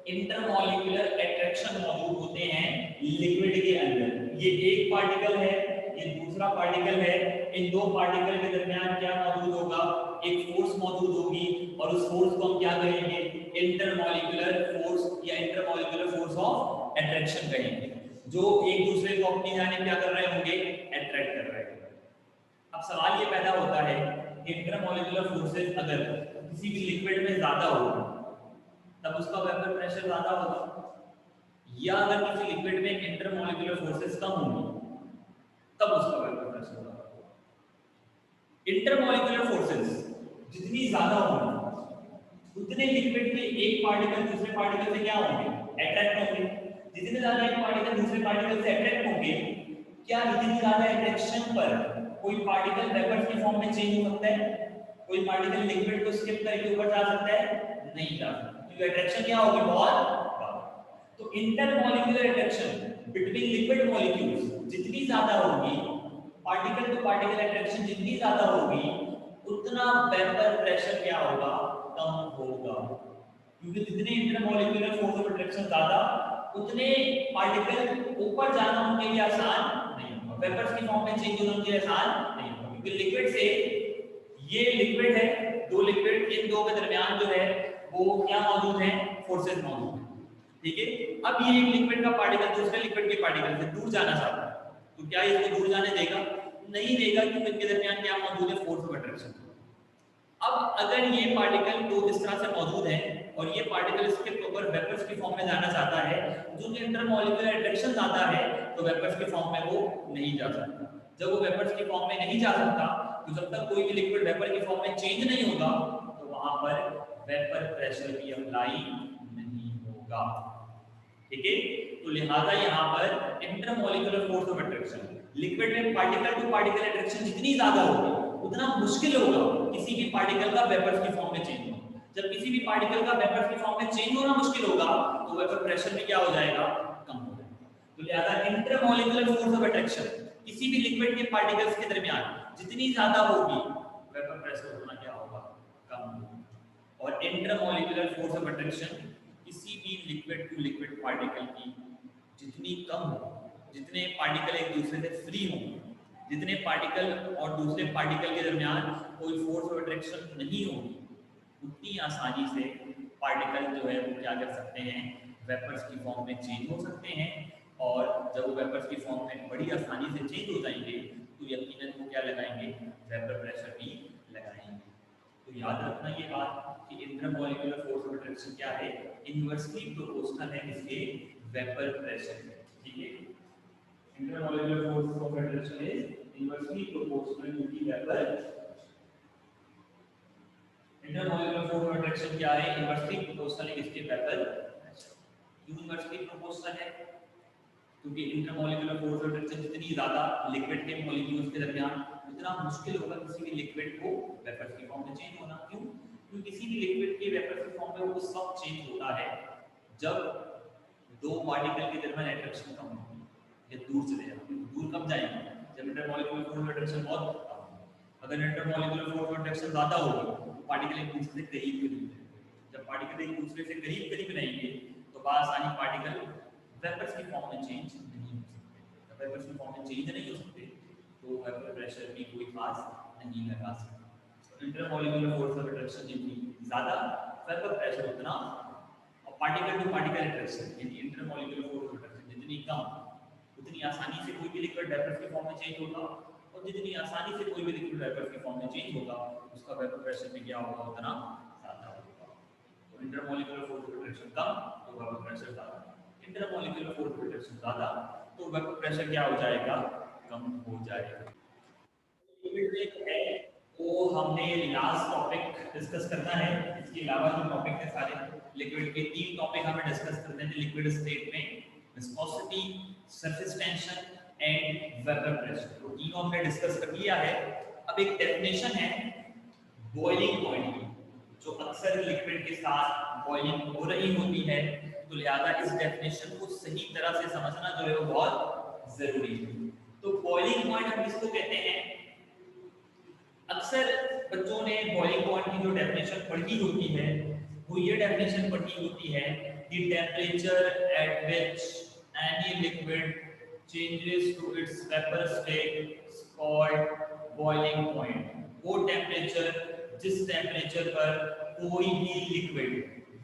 intermolecular attraction मौजूद होते हैं लिक्विड के अंदर। ये एक पार्टिकल है, ये दूसरा पार्टिकल है, इन दो पार्टिकल के दरमियान क्या मौजूद होगा? एक फोर्स मौजूद होगी और उस फोर्स को हम क्या कहेंगे? इंटरमॉलिक्यूलर फोर्स या इंटरमॉलिक्यूलर फोर्स ऑफ अट्रैक्शन कहेंगे, जो एक दूसरे को अपनी जाने क्या कर रहे होंगे? अट्रैक्ट कर रहे होंगे। अब सवाल ये पैदा होता है कि इंटरमॉलिक्यूलर फोर्सेस अगर किसी भी लिक्विड में ज्यादा हो तब उसका वेपर प्रेशर ज्यादा होगा, या अगर किसी लिक्विड में इंटरमॉलिक्यूलर फोर्सेस कम होंगी तब उसका वेपर प्रेशर ज्यादा होगा। इंटरमॉलिक्यूलर फोर्सेस जितनी ज्यादा होंगी उतने लिक्विड के एक पार्टिकल दूसरे पार्टिकल से क्या होंगे? अट्रैक्ट होंगे। जितने ज्यादा एक पार्टिकल दूसरे पार्टिकल से अट्रैक्ट होंगे, क्या इतनी ज्यादा अट्रैक्शन पर कोई पार्टिकल वेपर की फॉर्म में चेंज हो सकता है? कोई पार्टिकल लिक्विड को स्किप करके ऊपर जा सकता है? नहीं जा सकता, क्योंकि अट्रैक्शन क्या होगी? बहुत। तो intermolecular attraction between liquid molecules जितनी ज्यादा होगी, पार्टिकल टू पार्टिकल अट्रैक्शन जितनी ज्यादा होगी, उतना वेपर प्रेशर क्या होगा? कम होगा। क्योंकि जितने इंटरमॉलिक्यूलर फोर्स ऑफ अट्रैक्शन ज्यादा, उतने पार्टिकल ऊपर जाना उनके लिए आसान नहीं होगा, वेपर्स की फॉर्म में चेंज होना उनके लिए आसान नहीं होगा। क्योंकि लिक्विड से, ये लिक्विड है, दो लिक्विड, इन दो के दरमियान जो है वो क्या मौजूद है? फोर्सेस मौजूद है। ठीक है, अब ये एक लिक्विड का पार्टिकल दूसरे लिक्विड के पार्टिकल से दूर जाना चाहता है, तो क्या इसको दूर जाने देगा? नहीं देगा, क्योंकि इनके दरमियान क्या मौजूद है? Force of attraction. अब अगर ये पार्टिकल तो इस तरह से मौजूद है और ये पार्टिकल इसके ऊपर वेपर्स की फॉर्म में जाना चाहता है, जो कि इंटरमॉलिक्यूलर अट्रैक्शन ज्यादा है, तो वेपर्स की फॉर्म में वो नहीं जा सकता। जब वो वेपर्स की फॉर्म में नहीं जा सकता, तो जब तक कोई भी लिक्विड वेपर की फॉर्म में चेंज नहीं होगा, तो वहां पर वेपर प्रेशर भी अप्लाई नहीं होगा। ठीक है, तो लिहाजा यहाँ पर intermolecular force of attraction, liquid में पार्टिकल टू पार्टिकल अट्रैक्शन जितनी ज्यादा होगी, उतना मुश्किल होगा किसी भी पार्टिकल का वेपर्स की फॉर्म में चेंज होना। जब किसी भी पार्टिकल का वेपर्स की फॉर्म में चेंज होना मुश्किल होगा, तो वेपर प्रेशर भी क्या हो जाएगा? कम हो जाएगा। तो लिहाजा इंटरमॉलिक्यूलर फोर्स ऑफ अट्रैक्शन किसी भी लिक्विड के पार्टिकल्स के दरमियान जितनी ज्यादा होगी, वेपर प्रेशर उतना क्या होगा? कम होगा। और इंटरमॉलिक्यूलर फोर्स ऑफ अट्रैक्शन किसी भी लिक्विड टू लिक्विड पार्टिकल की जितनी कम हो, जितने पार्टिकल एक दूसरे से फ्री हों, जितने पार्टिकल और दूसरे पार्टिकल के दरमियान कोई फोर्स ऑफ अट्रैक्शन नहीं होगी, उतनी आसानी से पार्टिकल जो है वो क्या कर सकते हैं? वेपर्स की फॉर्म में चेंज हो सकते हैं। और जब वो वेपर्स की फॉर्म में बड़ी आसानी से चेंज हो जाएंगे, तो यकीनन वो क्या लगाएंगे? वेपर प्रेशर भी लगाएंगे। तो याद रखना ये बात कि इंटरमॉलिक्यूलर फोर्स ऑफ अट्रैक्शन क्या है? इनवर्सली प्रोपोर्शनल है इसके वेपर प्रेशर के। ठीक है, intermolecular force of attraction is inversely proportional to the vapour. Intermolecular force of attraction क्या है? इनवर्सली प्रोपोर्शनल है इसके वेपर प्रेशर। क्यों इनवर्सली प्रोपोर्शनल है? क्योंकि इंटरमॉलिक्यूलर फोर्स ऑफ अट्रैक्शन जितनी ज्यादा लिक्विड के मॉलिक्यूल्स के दरमियान, उतना मुश्किल होगा किसी भी लिक्विड को वेपर की फॉर्म में चेंज होना। क्यों? क्योंकि किसी भी लिक्विड के वेपर की फॉर्म में वो उस वक्त चेंज होता है जब दो पार्टिकल के दरमियान अट्रैक्शन कम होगी या दूर चले जाएंगे। दूर कब जाएंगे? जब इंटरमॉलिक्यूलर फोर्स ऑफ अट्रैक्शन बहुत कम हो। अगर इंटरमॉलिक्यूलर फोर्स ऑफ अट्रैक्शन ज्यादा होगी, पार्टिकल एक दूसरे से करीब रहेंगे। जब पार्टिकल एक दूसरे से करीब रहेंगे, तो बासानी पार्टिकल वेपर्स की फॉर्म में चेंज नहीं हो सकते। जब वेपर्स की फॉर्म में चेंज नहीं हो सकते, तो वेपर प्रेशर भी कोई खास नहीं लगा सकता। इंटरमॉलिक्यूलर फोर्स ऑफ अट्रैक्शन जितनी ज्यादा, वेपर प्रेशर उतना, और पार्टिकल टू पार्टिकल अट्रैक्शन यानी इंटरमॉलिक्यूलर फोर्स ऑफ अट्रैक्शन जितनी कम, उतनी आसानी से कोई भी लिक्विड वेपर्स की फॉर्म में चेंज होगा, और जितनी आसानी से कोई भी लिक्विड वेपर्स की फॉर्म में चेंज होगा, उसका वेपर प्रेशर भी क्या होगा? उतना ज्यादा होगा। तो इंटरमॉलिक्यूलर फोर्स ऑफ अट्रैक्शन कम, तो वेपर प्रेशर ज्यादा। इंटरमॉलिक्यूलर फोर्स ऑफ अट्रैक्शन ज्यादा, तो वेपर प्रेशर क्या हो जाएगा? कम हो जाएगा। लिक्विड में है तो हमने लास्ट टॉपिक डिस्कस करना है। इसके अलावा जो टॉपिक है सारे लिक्विड के 3 टॉपिक हमें डिस्कस करने थे लिक्विड स्टेट में: viscosity, surface tension and vapour pressure. तो तीनों हमने डिस्कस कर लिया है। अब एक डेफिनेशन है बॉइलिंग पॉइंट की, जो अक्सर लिक्विड के साथ बॉइलिंग हो रही होती है, तो लिहाजा इस डेफिनेशन को सही तरह से समझना जो है वो बहुत जरूरी है। तो बॉइलिंग पॉइंट हम किसको कहते हैं? अक्सर बच्चों ने बॉइलिंग पॉइंट की जो डेफिनेशन पढ़ी होती है वो ये डेफिनेशन पढ़ी होती है कि temperature at which any liquid changes to its vapor state is called boiling point। वो टेम्परेचर जिस टेम्परेचर पर कोई भी लिक्विड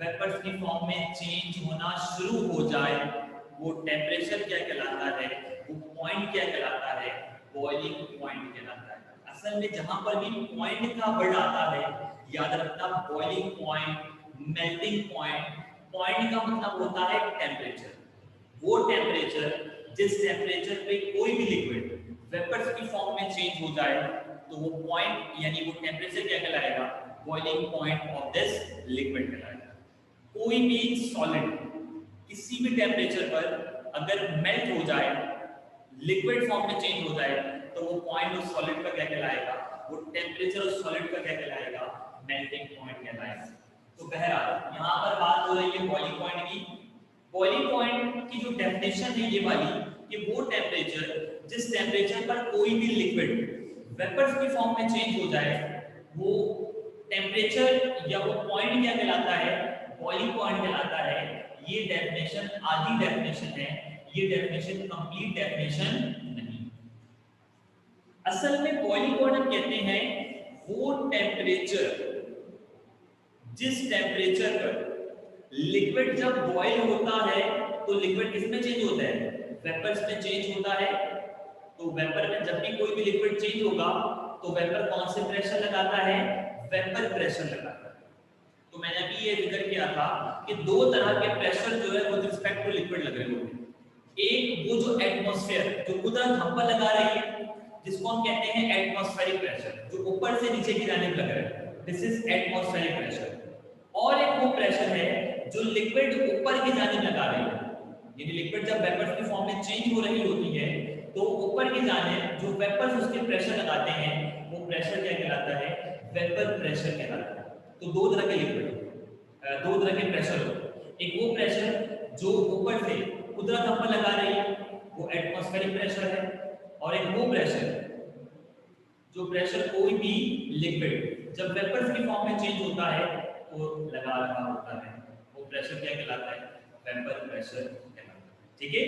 वेपर्स की फॉर्म में चेंज होना शुरू हो जाए वो टेम्परेचर क्या कहलाता है, वो पॉइंट क्या कहलाता है, बॉइलिंग पॉइंट कहलाता है। असल में जहां पर भी पॉइंट का वर्ड आता है याद रखना, boiling point, melting point, point का मतलब होता है टेम्परेचर। वो टेम्परेचर जिस टेम्परेचर पे कोई भी लिक्विड वेपर्स की फॉर्म में चेंज हो जाए तो वो पॉइंट यानी वो टेम्परेचर क्या कहलाएगा, boiling point of this liquid कहलाएगा। कोई भी सॉलिड किसी भी टेम्परेचर पर अगर मेल्ट हो जाए, लिक्विड फॉर्म में चेंज हो जाए तो वो पॉइंट उस सॉलिड का क्या कहलाएगा, वो टेम्परेचर उस सॉलिड का क्या कहलाएगा, मेल्टिंग पॉइंट कहलाएगा। तो बहरहाल यहाँ पर बात हो रही है बॉइलिंग पॉइंट की। बॉइलिंग पॉइंट की जो डेफिनेशन है ये वाली कि वो टेम्परेचर जिस टेम्परेचर पर कोई भी लिक्विड वेपर्स की फॉर्म में चेंज हो जाए वो टेम्परेचर या वो पॉइंट क्या कहलाता है, बॉइलिंग पॉइंट कहलाता है। ये डेफिनेशन आधी डेफिनेशन है, ये डेफिनेशन कंप्लीट डेफिनेशन नहीं। असल में बॉइलिंग पॉइंट हम कहते हैं वो टेम्परेचर जिस टेम्परेचर पर लिक्विड जब बॉयल होता है तो लिक्विड किसमें चेंज होता है, वेपर्स में चेंज होता है। तो वेपर में जब भी कोई भी लिक्विड चेंज होगा तो वेपर कौन से प्रेशर लगाता है, वेपर प्रेशर लगाता है। तो मैंने अभी ये जिक्र किया था कि दो तरह के प्रेशर जो है विद रिस्पेक्ट टू लिक्विड लग रहे होते हैं। एक वो जो एटमॉस्फेयर जो कुदरत हम पर लगा रही है जिसको हम कहते हैं एटमॉस्फेरिक प्रेशर, जो ऊपर से नीचे की जानिब लग रहा है, दिस इज एटमॉस्फेरिक प्रेशर। और एक वो प्रेशर है जो लिक्विड ऊपर की जानिब लगा रही है, यानी लिक्विड जब वेपर्स की फॉर्म में चेंज हो रही होती है तो ऊपर की जानिब जो वेपर्स उसके प्रेशर लगाते हैं वो प्रेशर क्या कहलाता है, वेपर प्रेशर कहलाता है। तो दो तरह के लिक्विड, दो तरह के प्रेशर होते। एक वो प्रेशर जो ऊपर से कुदरत हम पर लगा रही है वो एटमॉस्फेरिक प्रेशर है, और एक वो प्रेशर जो प्रेशर कोई भी लिक्विड जब वेपर्स की फॉर्म में चेंज होता है तो लगा रहा होता है, वो प्रेशर क्या कहलाता है, वेपर प्रेशर कहलाता है। ठीक है,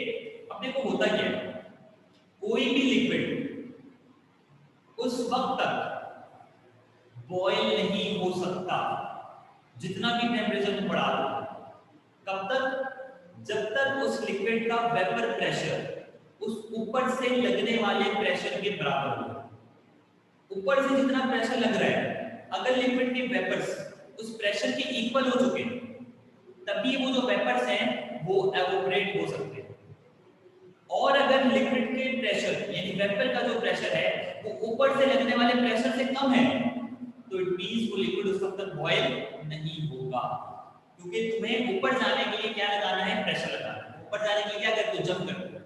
अब देखो होता क्या है, कोई भी लिक्विड उस वक्त तक बॉयल नहीं हो सकता जितना भी टेम्परेचर में बढ़ा दो। कब तक, जब तक उस लिक्विड का वेपर प्रेशर उस ऊपर से लगने वाले प्रेशर के बराबर हो। ऊपर से जितना प्रेशर लग रहा है अगर लिक्विड के वेपर्स उस प्रेशर के इक्वल हो चुके तभी वो जो वेपर्स हैं वो एवोपरेट हो सकते हैं। और अगर लिक्विड के प्रेशर यानी वेपर का जो प्रेशर है वो ऊपर से लगने वाले प्रेशर से कम है तो इट मींस वो लिक्विड उस वक्त तक बॉयल नहीं होगा, क्योंकि तुम्हें ऊपर जाने के लिए क्या लगाना है, प्रेशर लगाना है। ऊपर जाने के लिए क्या करते हो, जंप करते हो।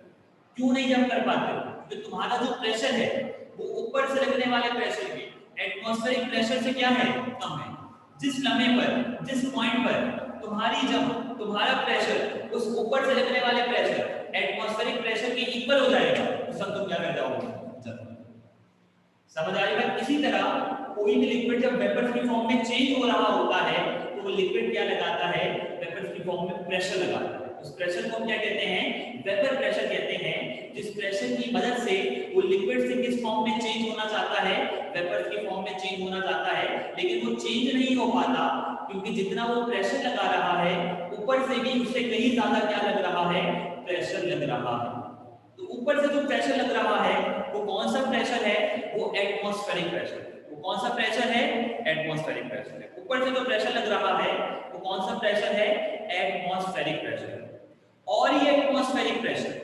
क्यों नहीं जंप कर पाते हो, क्योंकि तुम्हारा जो प्रेशर है वो ऊपर से लगने वाले प्रेशर के एटमॉस्फेरिक प्रेशर से क्या है, कम है। जिस लम्हे पर, जिस पॉइंट पर तुम्हारा प्रेशर उस ऊपर से लगने वाले प्रेशर एटमॉस्फेरिक प्रेशर के इक्वल हो जाएगा उस वक्त तुम क्या कर जाओगे, समझ आएगा। इसी तरह कोई भी लिक्विड जब वेपर्स की फॉर्म में चेंज हो रहा होता है तो वो लिक्विड क्या लगाता है, वेपर्स की फॉर्म में प्रेशर लगाता है। उस प्रेशर को हम क्या कहते हैं, वेपर प्रेशर कहते हैं। जिस प्रेशर की मदद से वो लिक्विड से किस फॉर्म में चेंज होना चाहता है, वेपर्स की फॉर्म में चेंज होना चाहता है, लेकिन वो चेंज नहीं हो पाता क्योंकि जितना वो प्रेशर लगा रहा है ऊपर से भी उससे कहीं ज्यादा क्या लग रहा है, प्रेशर लग रहा है। तो ऊपर से जो प्रेशर लग रहा है वो कौन सा प्रेशर है, वो एटमॉस्फेरिक प्रेशर। वो कौन सा प्रेशर है, एटमॉस्फेरिक प्रेशर है। ऊपर से जो प्रेशर लग रहा है वो कौन सा प्रेशर है, एटमॉस्फेरिक प्रेशर। और ये एटमॉस्फेरिक प्रेशर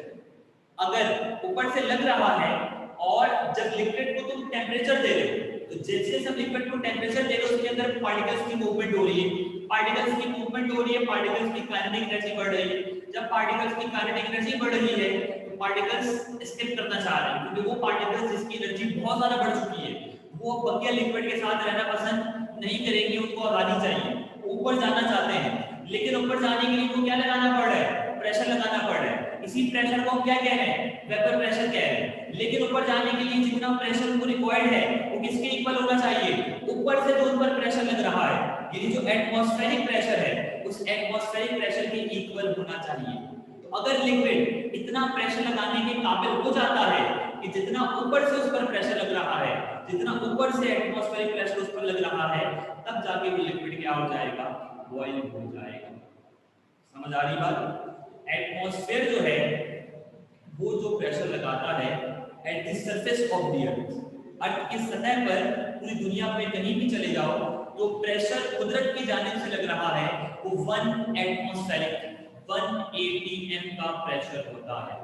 अगर ऊपर से लग रहा है और जब लिक्विड को तुम टेम्परेचर दे रहे हो तो जैसे हम लिक्विड को टेम्परेचर दे रहे हो उसके अंदर पार्टिकल्स की मूवमेंट हो रही है, पार्टिकल्स की मूवमेंट हो रही है, पार्टिकल्स की काइनेटिक एनर्जी बढ़ रही है। जब पार्टिकल्स की काइनेटिक एनर्जी बढ़ रही है तो पार्टिकल्स एस्केप करना चाह रहे हैं क्योंकि वो पार्टिकल्स जिसकी एनर्जी बहुत ज्यादा बढ़ चुकी है वो बकिया लिक्विड के साथ रहना पसंद नहीं करेंगे, उनको आजादी चाहिए, ऊपर जाना चाहते हैं। लेकिन ऊपर जाने के लिए उनको क्या लगाना पड़ रहा है, प्रेशर लगाना पड़ रहा है। इसी प्रेशर को हम क्या कह रहे हैं, वेपर प्रेशर कह रहे हैं। लेकिन ऊपर जाने के लिए जितना प्रेशर उनको रिक्वायर्ड है वो किसके इक्वल होना चाहिए, ऊपर से जो उन पर प्रेशर लग रहा है, यानी जो एटमॉस्फेरिक प्रेशर है उस एटमॉस्फेरिक प्रेशर के इक्वल होना चाहिए। तो अगर लिक्विड इतना प्रेशर लगाने के काबिल हो जाता है कि जितना ऊपर से उस पर प्रेशर लग रहा है, जितना ऊपर से एटमॉस्फेरिक प्रेशर उस पर लग रहा है, तब जाके वो लिक्विड क्या हो जाएगा, बॉयल हो जाएगा। समझ आ रही बात। एटमॉस्फेयर जो है वो जो प्रेशर लगाता है at the surface of the earth की सतह पर, पूरी दुनिया पे कहीं भी चले जाओ तो प्रेशर कुदरत की जानिब से लग रहा है वो 1 एटमॉस्फेरिक 1 atm का प्रेशर होता है।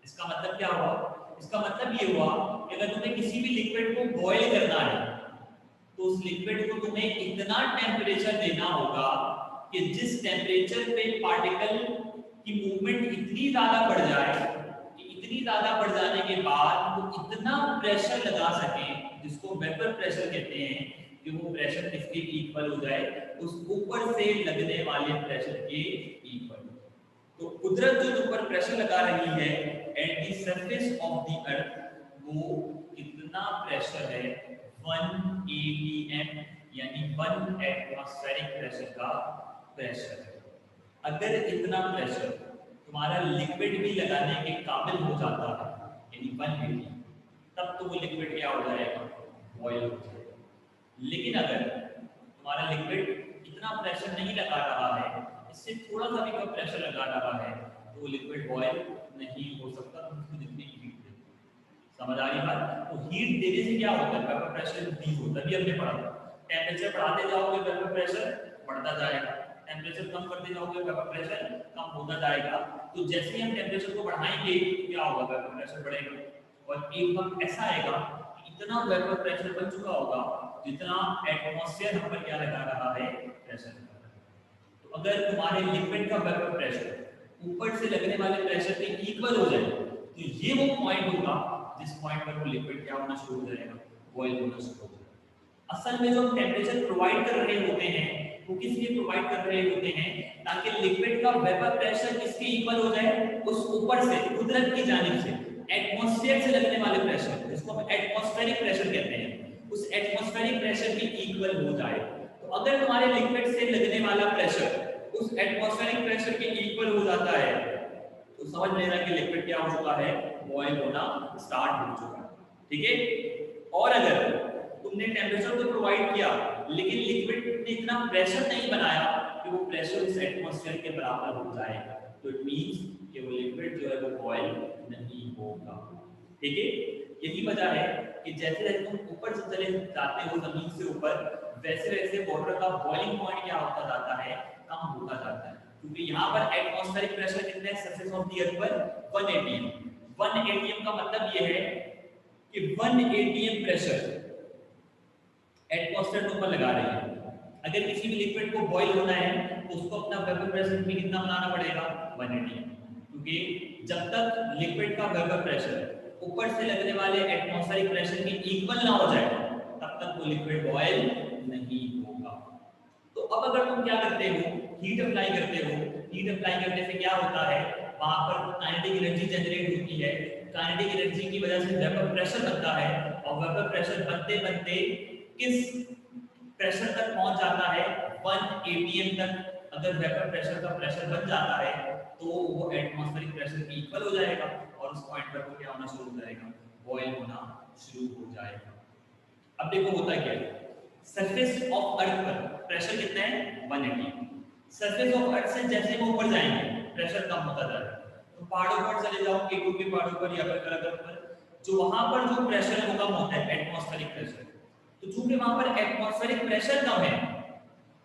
इसका मतलब क्या हुआ, इसका मतलब ये हुआ कि अगर तुम्हें किसी भी लिक्विड को बॉयल करना है तो उस लिक्विड को तुम्हें इतना टेम्परेचर देना होगा कि जिस टेम्परेचर पे पार्टिकल की मूवमेंट इतनी ज्यादा बढ़ जाए कि इतनी ज्यादा बढ़ जाने के बाद वो इतना प्रेशर लगा सके, जिसको वेपर प्रेशर कहते हैं, कि वो प्रेशर किसके इक्वल हो जाए, उस ऊपर से लगने वाले प्रेशर के इक्वल। तो कुदरत जो ऊपर प्रेशर लगा रही है at the surface of the earth, वो कितना प्रेशर है, 1 atm यानी 1 एटमॉस्फेरिक प्रेशर का प्रेशर है। अगर इतना प्रेशर तुम्हारा लिक्विड भी लगाने के काबिल हो जाता है यानी 1 atm, तब तो वो लिक्विड क्या हो जाएगा, बॉयल हो जाएगा। लेकिन अगर तुम्हारा लिक्विड इतना प्रेशर नहीं लगा रहा है, इससे थोड़ा सा भी कम प्रेशर लगा रहा है, तो वो लिक्विड बॉयल नहीं हो सकता, तो उसको जितनी हीट दे। समझ आ रही बात। तो हीट देने से क्या होता है, वेपर प्रेशर इंक्रीज होता है। अभी हमने पढ़ा था टेम्परेचर बढ़ाते जाओगे वेपर प्रेशर बढ़ता जाएगा, टेम्परेचर कम करते जाओगे वेपर प्रेशर कम होता जाएगा। तो जैसे ही हम टेम्परेचर को बढ़ाएंगे क्या होगा, वेपर प्रेशर बढ़ेगा, और एक वक्त ऐसा आएगा कि इतना वेपर प्रेशर बन चुका होगा जितना एटमॉस्फेयर हम पर क्या लगा रहा है, प्रेशर लगा रहा है। तो अगर तुम्हारे लिक्विड का वेपर प्रेशर ऊपर से लगने वाले प्रेशर के इक्वल हो जाए, तो ये वो पॉइंट होगा जिस पॉइंट पर वो लिक्विड क्या होना शुरू हो जाएगा, बॉयल होना शुरू हो जाएगा। असल में जो हम टेम्परेचर प्रोवाइड कर रहे होते हैं वो किस लिए प्रोवाइड कर रहे होते हैं, ताकि लिक्विड का वेपर प्रेशर किसके इक्वल हो जाए, उस ऊपर से कुदरत की जानिब से एटमॉस्फेयर से लगने वाले प्रेशर, जिसको हम एटमॉस्फेरिक प्रेशर कहते हैं, उस एटमॉस्फेरिक प्रेशर के इक्वल हो जाए। तो अगर तुम्हारे लिक्विड से लगने वाला प्रेशर उस एटमॉस्फेरिक प्रेशर के इक्वल हो जाता है, तो समझ लेना कि लिक्विड क्या हो चुका है, बॉयल होना स्टार्ट हो चुका है। ठीक है। और अगर तुमने टेम्परेचर तो प्रोवाइड किया लेकिन लिक्विड ने इतना प्रेशर नहीं बनाया कि वो प्रेशर उस एटमॉस्फेयर के बराबर हो जाए, तो इट मींस कि वो लिक्विड जो है वो बॉयल नहीं होगा। ठीक है। यही वजह है कि जैसे जैसे तुम ऊपर से चले जाते हो जमीन से ऊपर, वैसे वैसे वाटर का बॉइलिंग पॉइंट क्या होता जाता है, कम होता जाता है। क्योंकि यहाँ पर एटमॉस्फेरिक प्रेशर कितना है सरफेस ऑफ द अर्थ पर, 1 atm। 1 atm का मतलब ये है कि 1 atm प्रेशर एटमॉस्फेयर के ऊपर लगा रही है। अगर किसी भी लिक्विड को बॉईल होना है तो उसको अपना वेपर प्रेशर भी कितना बनाना पड़ेगा, 1 atm। क्योंकि जब तक लिक्विड का वेपर प्रेशर ऊपर से लगने वाले एटमॉस्फेरिक प्रेशर के इक्वल ना हो जाए, तब तक वो लिक्विड बॉयल नहीं होगा। तो अब अगर तुम क्या करते हो, हीट अप्लाई करते हो, हीट अप्लाई करने से क्या होता है, वहां पर काइनेटिक एनर्जी जनरेट होती है। काइनेटिक एनर्जी की वजह से वेपर प्रेशर बनता है, और वेपर प्रेशर बनते बनते किस प्रेशर तक पहुंच जाता है, 1 atm तक। अगर वेपर प्रेशर का प्रेशर बन जाता है तो वो एटमॉस्फेरिक प्रेशर के इक्वल हो जाएगा, और उस पॉइंट पर वो क्या होना शुरू हो जाएगा, बॉयल होना शुरू हो जाएगा। अब देखो होता क्या है, सरफेस ऑफ अर्थ पर प्रेशर कितना है, 1 atm। सरफेस ऑफ अर्थ से जैसे वो ऊपर जाएंगे प्रेशर कम होता जाएगा। तो पहाड़ों पर चले जाओ, केटू के पहाड़ों पर या फिर कराकट पर, जो वहां पर जो प्रेशर है वो कम होता है, एटमॉस्फेरिक प्रेशर। तो चूंकि वहां पर एटमॉस्फेरिक प्रेशर कम है,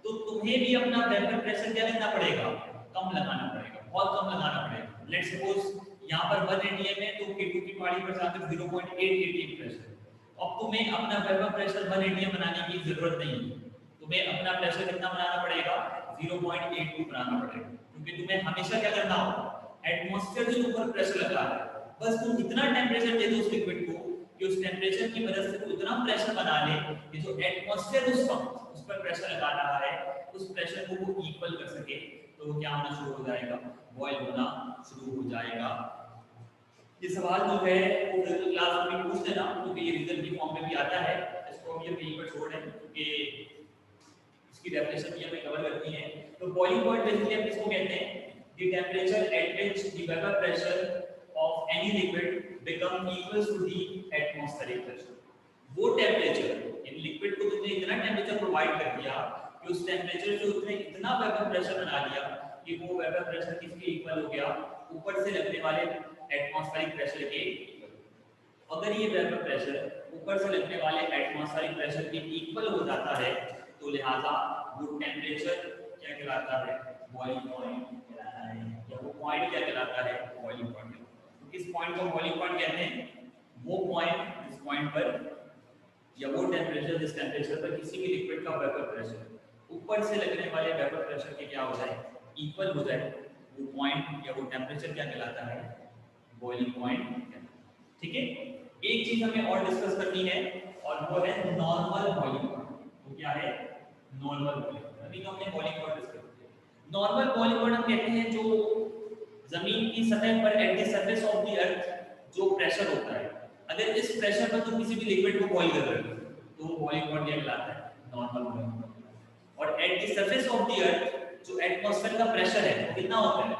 तो तुम्हें भी अपना वेपर प्रेशर क्या करना पड़ेगा, कम लगाना पड़ेगा, बहुत कम लगाना पड़ेगा। लेट्स सपोज यहाँ पर 1 atm है, तो केटू की पहाड़ी पर जाकर 0.8 atm प्रेशर। अब तुम्हें अपना वेपर प्रेशर 1 atm बनाने की जरूरत नहीं है, तुम्हें अपना प्रेशर कितना बनाना पड़ेगा, 0.82 बनाना पड़ेगा। क्योंकि तुम्हें हमेशा क्या करना हो, एटमॉस्फेयर के ऊपर प्रेशर लगा है, बस तुम इतना टेम्परेचर दे दो उस लिक्विड को कि उस टेम्परेचर की वजह से वो इतना प्रेशर बना ले कि जो एटमॉस्फेयर उस पर प्रेशर लगा रहा है उस प्रेशर को वो इक्वल कर सके, तो वो क्या होना शुरू हो जाएगा, बॉयल होना शुरू हो जाएगा। ये सवाल जो है वो फिजिकल क्लास में पूछ लेना, क्योंकि ये रिजल्ट की फॉर्म में भी आता है। इसको हम ये कहीं पर छोड़ दें क्योंकि इसकी डेफिनेशन भी हमें कवर करनी है। तो बॉइलिंग पॉइंट बेसिकली हम इसको कहते हैं the temperature at which the vapour pressure of any liquid become equal to the atmospheric pressure. वो टेंपरेचर, इन लिक्विड को तुमने इतना टेंपरेचर प्रोवाइड कर दिया कि उस टेंपरेचर से उसने इतना वेपर प्रेशर बना दिया कि वो वेपर प्रेशर किसके इक्वल हो गया, ऊपर से लगने वाले एटमॉस्फेरिक प्रेशर के इक्वल। अगर ये वेपर प्रेशर ऊपर से लगने वाले एटमॉस्फेरिक प्रेशर के इक्वल हो जाता है तो लिहाजा वो टेंपरेचर क्या कहलाता है, बॉइलिंग पॉइंट कहलाता है, या वो पॉइंट क्या कहलाता है, बॉइलिंग पॉइंट। तो किस पॉइंट को बॉइलिंग पॉइंट कहते हैं, वो पॉइंट जिस पॉइंट पर या वो टेंपरेचर जिस टेंपरेचर पर किसी भी लिक्विड का वेपर प्रेशर ऊपर से लगने वाले वेपर प्रेशर के क्या हो जाए, इक्वल हो जाए, वो पॉइंट या वो टेंपरेचर क्या कहलाता है, बॉइलिंग पॉइंट। ठीक है, एक चीज हमें और डिस्कस करनी है और वो है नॉर्मल बॉइलिंग पॉइंट। वो क्या है, नॉर्मल बॉइलिंग। अभी तो हमने बॉइलिंग पॉइंट डिस्कस किया। नॉर्मल बॉइलिंग पॉइंट हम कहते हैं जो जमीन की सतह पर at the surface of the earth जो प्रेशर होता है, अगर इस प्रेशर पर तुम किसी भी लिक्विड को बॉईल कर रहे हो तो वो बॉइलिंग पॉइंट क्या कहलाता है, नॉर्मल बॉइलिंग पॉइंट। और at the surface of the earth जो एटमॉस्फेयर का प्रेशर है वो कितना होता है,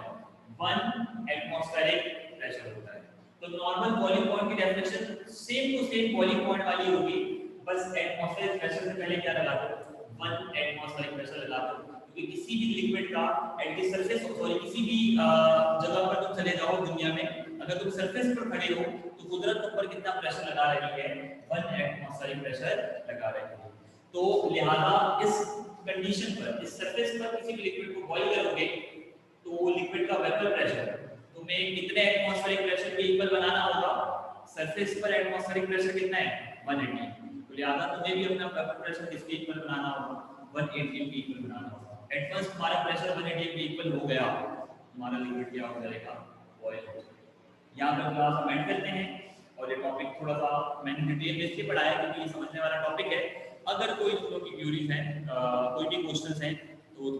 1 एटमॉस्फेरिक प्रेशर होता है। तो नॉर्मल बॉइलिंग पॉइंट की definition same to same boiling point वाली होगी, बस एटमॉस्फेरिक प्रेशर से पहले क्या लगा दो, 1 एटमॉस्फेरिक प्रेशर लगा दो। क्योंकि किसी भी लिक्विड का एट द सरफेस, सॉरी किसी भी जगह पर तुम चले जाओ दुनिया में, अगर तुम सरफेस पर खड़े हो तो कुदरत तुम पर कितना प्रेशर लगा रही है, 1 एटमॉस्फेरिक प्रेशर लगा रही है। तो लिहाजा इस कंडीशन पर, इस सरफेस पर किसी भी लिक्विड को बॉईल करोगे तो लिक्विड का वेपर प्रेशर तुम्हें कितने एटमॉस्फेरिक प्रेशर के इक्वल बनाना होगा, सरफेस पर एटमॉस्फेरिक प्रेशर कितना है, 180। तो लिहाजा तुम्हें भी अपना वेपर प्रेशर किसके इक्वल बनाना होगा, 180 के इक्वल बनाना होगा। एट फर्स्ट तुम्हारा प्रेशर 180 के इक्वल हो गया, तुम्हारा लिक्विड क्या हो जाएगा, बॉयल हो जाएगा। यहाँ पर क्लास हम एंड करते हैं और ये टॉपिक थोड़ा सा मैंने डिटेल में इसलिए पढ़ाया क्योंकि ये समझने वाला टॉपिक है। अगर कोई तुम लोग की क्वेरीज हैं, कोई भी क्वेश्चंस हैं तो